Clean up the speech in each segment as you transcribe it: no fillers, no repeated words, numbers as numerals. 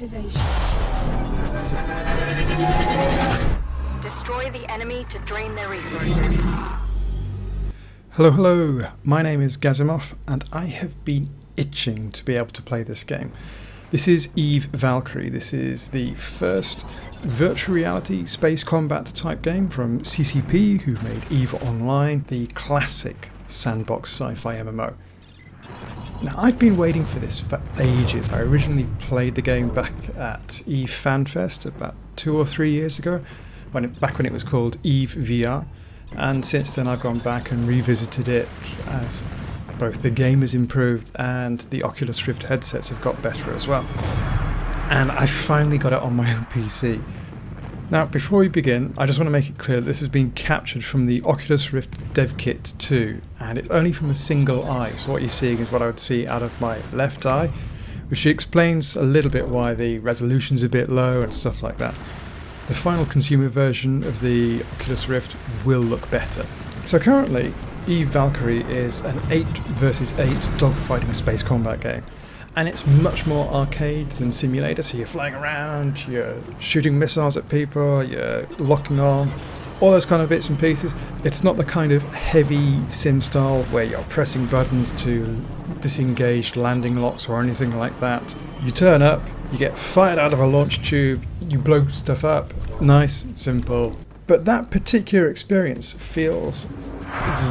activation. Destroy the enemy to drain their resources. Hello, hello, my name is Gazimov and I have been itching to be able to play this game. This is Eve Valkyrie. This is the first virtual reality space combat type game from CCP, who made Eve Online, the classic sandbox sci-fi MMO. Now, I've been waiting for this for ages. I originally played the game back at Eve FanFest about 2 or 3 years ago, back when it was called Eve VR, and since then I've gone back and revisited it as both the game has improved and the Oculus Rift headsets have got better as well. And I finally got it on my own PC. Now, before we begin, I just want to make it clear that this has been captured from the Oculus Rift Dev Kit 2, and it's only from a single eye, so what you're seeing is what I would see out of my left eye, which explains a little bit why the resolution's a bit low and stuff like that. The final consumer version of the Oculus Rift will look better. So currently, Eve Valkyrie is an 8 versus 8 dogfighting space combat game. And it's much more arcade than simulator, so you're flying around, you're shooting missiles at people, you're locking on, all those kind of bits and pieces. It's not the kind of heavy sim style where you're pressing buttons to disengage landing locks or anything like that. You turn up, you get fired out of a launch tube, you blow stuff up, nice, simple. But that particular experience feels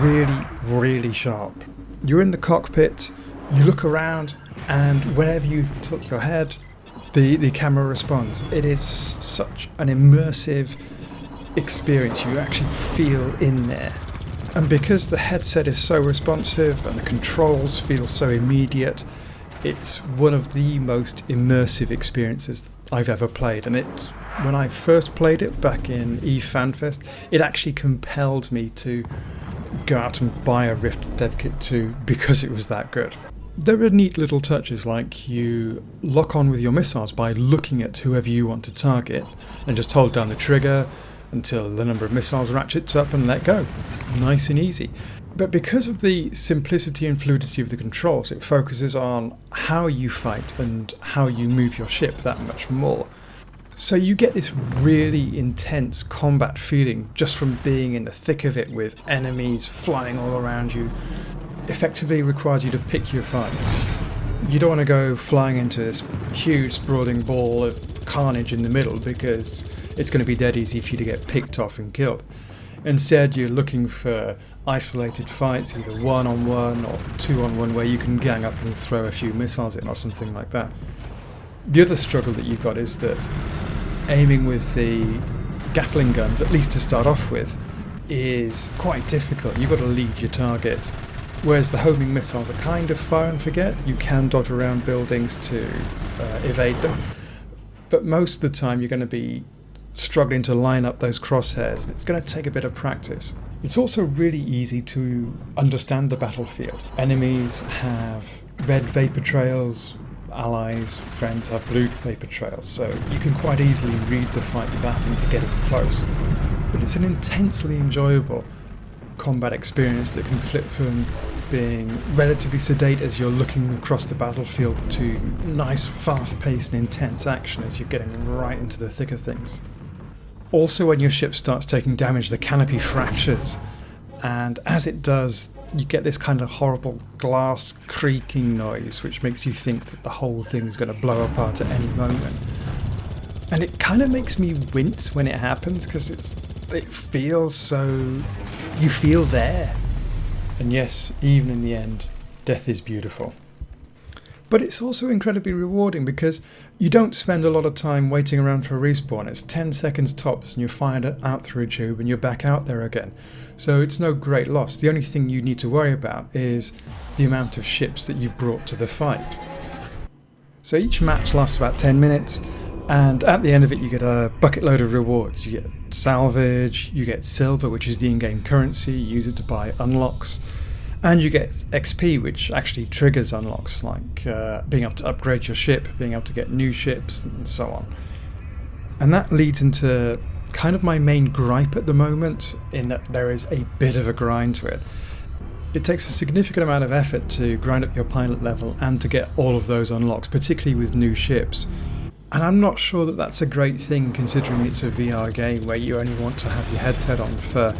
really, really sharp. You're in the cockpit, you look around, and whenever you tilt your head, the camera responds. It is such an immersive experience. You actually feel in there. And because the headset is so responsive and the controls feel so immediate, it's one of the most immersive experiences I've ever played. And when I first played it back in Eve FanFest, it actually compelled me to go out and buy a Rift Dev Kit 2 because it was that good. There are neat little touches, like you lock on with your missiles by looking at whoever you want to target and just hold down the trigger until the number of missiles ratchets up and let go. Nice and easy. But because of the simplicity and fluidity of the controls, it focuses on how you fight and how you move your ship that much more. So you get this really intense combat feeling just from being in the thick of it with enemies flying all around you. Effectively requires you to pick your fights. You don't want to go flying into this huge sprawling ball of carnage in the middle because it's going to be dead easy for you to get picked off and killed. Instead, you're looking for isolated fights, either 1-on-1 or 2-on-1, where you can gang up and throw a few missiles in or something like that. The other struggle that you've got is that aiming with the Gatling guns, at least to start off with, is quite difficult. You've got to lead your target. Whereas the homing missiles are kind of fire and forget. You can dodge around buildings to evade them. But most of the time you're going to be struggling to line up those crosshairs. It's going to take a bit of practice. It's also really easy to understand the battlefield. Enemies have red vapor trails, allies, friends have blue vapor trails, so you can quite easily read the fight without having to get in close. But it's an intensely enjoyable combat experience that can flip from being relatively sedate as you're looking across the battlefield to nice, fast-paced and intense action as you're getting right into the thick of things. Also, when your ship starts taking damage, the canopy fractures, and as it does, you get this kind of horrible glass creaking noise which makes you think that the whole thing is going to blow apart at any moment. And it kind of makes me wince when it happens because it feels so... you feel there. And yes, even in the end, death is beautiful. But it's also incredibly rewarding because you don't spend a lot of time waiting around for a respawn. It's 10 seconds tops and you're fired out through a tube and you're back out there again. So it's no great loss. The only thing you need to worry about is the amount of ships that you've brought to the fight. So each match lasts about 10 minutes. And at the end of it, you get a bucket load of rewards. You get salvage, you get silver, which is the in-game currency. You use it to buy unlocks. And you get XP, which actually triggers unlocks, like being able to upgrade your ship, being able to get new ships, and so on. And that leads into kind of my main gripe at the moment, in that there is a bit of a grind to it. It takes a significant amount of effort to grind up your pilot level and to get all of those unlocks, particularly with new ships. And I'm not sure that that's a great thing, considering it's a VR game where you only want to have your headset on for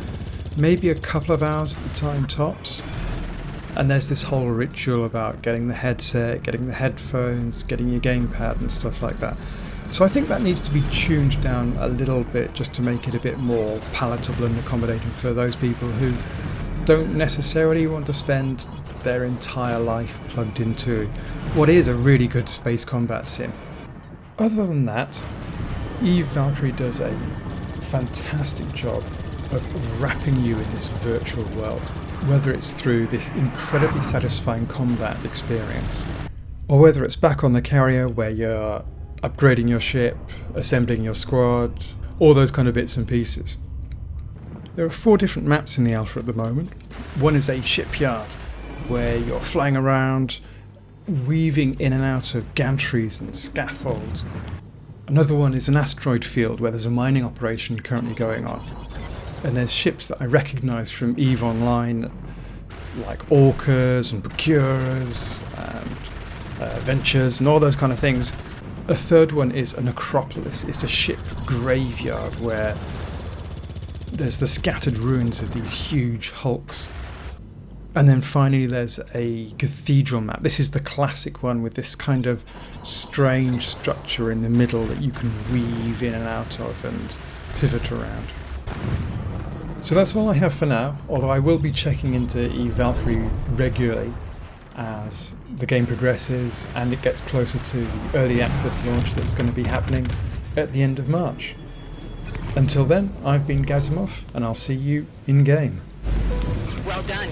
maybe a couple of hours at the time tops. And there's this whole ritual about getting the headset, getting the headphones, getting your gamepad and stuff like that. So I think that needs to be tuned down a little bit just to make it a bit more palatable and accommodating for those people who don't necessarily want to spend their entire life plugged into what is a really good space combat sim. Other than that, Eve Valkyrie does a fantastic job of wrapping you in this virtual world, whether it's through this incredibly satisfying combat experience, or whether it's back on the carrier where you're upgrading your ship, assembling your squad, all those kind of bits and pieces. There are 4 different maps in the alpha at the moment. One is a shipyard, where you're flying around, weaving in and out of gantries and scaffolds. Another one is an asteroid field where there's a mining operation currently going on. And there's ships that I recognise from EVE Online, like Orcas and Procurers and Ventures and all those kind of things. A third one is a necropolis. It's a ship graveyard where there's the scattered ruins of these huge hulks. And then finally there's a cathedral map. This is the classic one with this kind of strange structure in the middle that you can weave in and out of and pivot around. So that's all I have for now, although I will be checking into Eve Valkyrie regularly as the game progresses and it gets closer to the early access launch that's going to be happening at the end of March. Until then, I've been Gazimov, and I'll see you in-game. Well done.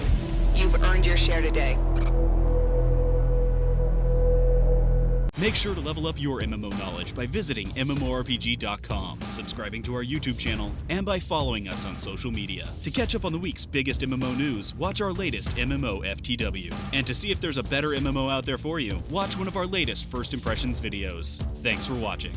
You've earned your share today. Make sure to level up your MMO knowledge by visiting MMORPG.com, subscribing to our YouTube channel, and by following us on social media. To catch up on the week's biggest MMO news, watch our latest MMO FTW. And to see if there's a better MMO out there for you, watch one of our latest First Impressions videos. Thanks for watching.